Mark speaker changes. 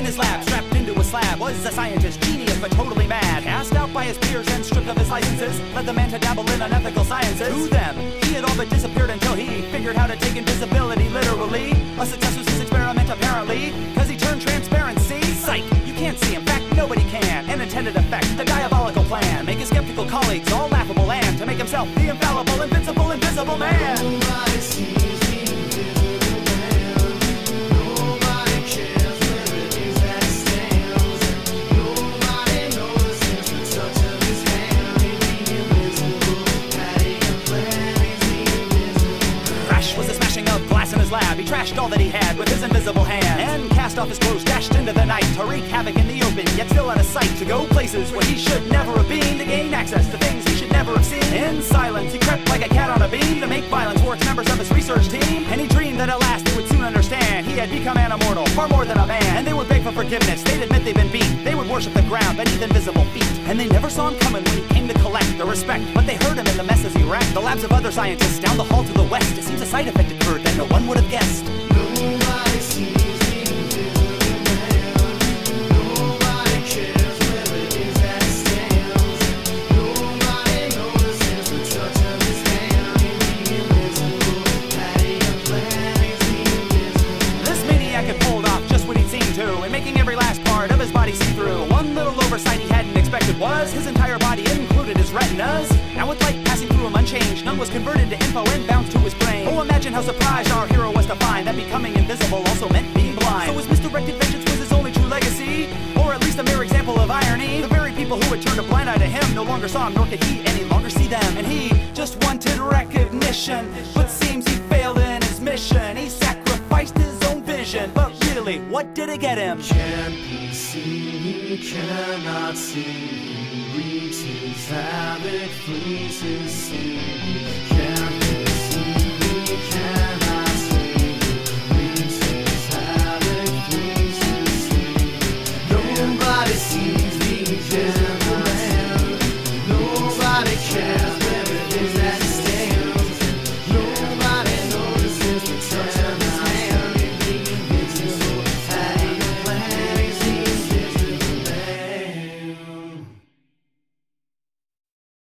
Speaker 1: In his lab, strapped into a slab, was a scientist, genius but totally mad. Cast out by his peers and stripped of his licenses, led the man to dabble in unethical sciences. To them, he had all but disappeared until he figured how to take invisibility literally. A success was his experiment apparently, cause he turned transparency. Psych, you can't see, in fact nobody can. An intended effect, a diabolical plan. Make his skeptical colleagues all laughable and to make himself the infallible, invincible, invisible man.
Speaker 2: Nobody sees the invisible man. Nobody cares where it is that he stands. Nobody notices the touch of his hand. He's the invisible. Patty and plan, he's the invisible.
Speaker 1: Crash was a smashing of glass in his lab. He trashed all that he had with his invisible hand, and cast off his clothes, dashed into the night to wreak havoc in the open, yet still out of sight. To go places where he should never have been, to gain access to things he should never have seen. In silence, he crept like a cat on a beam to make violence towards members of his research team. And he dreamed that at last they would soon understand he had become an immortal, far more than a man. And they would beg for forgiveness, they'd admit they'd been beat. They would worship the ground beneath invisible feet. And they never saw him coming when he came to collect the respect, but they heard him in the messes he wrecked. The labs of other scientists down the hall to the west. It seems a side effect occurred that no one would have guessed.
Speaker 2: Nobody sees the invisible man. Nobody cares where it is that he stands. Nobody notices the touch of his hand. He's the invisible. Patty and plan, he's the invisible.
Speaker 1: This maniac had pulled off just what he'd seen to, and making every last part of his body see-through. One little oversight he hadn't expected was his entire body included his retinas. Now with light passing through him unchanged, none was converted to info and bounced to his brain. Oh, imagine how surprised our hero was to find that becoming invisible also meant being blind. So his misdirected vengeance was his only true legacy, or at least a mere example of irony. The very people who had turned a blind eye to him no longer saw him, nor could he any longer see them. And he just wanted recognition, but seems he failed in his mission. He sacrificed his own vision, but really, what did it get him?
Speaker 2: Can't be seen, he cannot see. He reaches havoc, flees his sin. Can't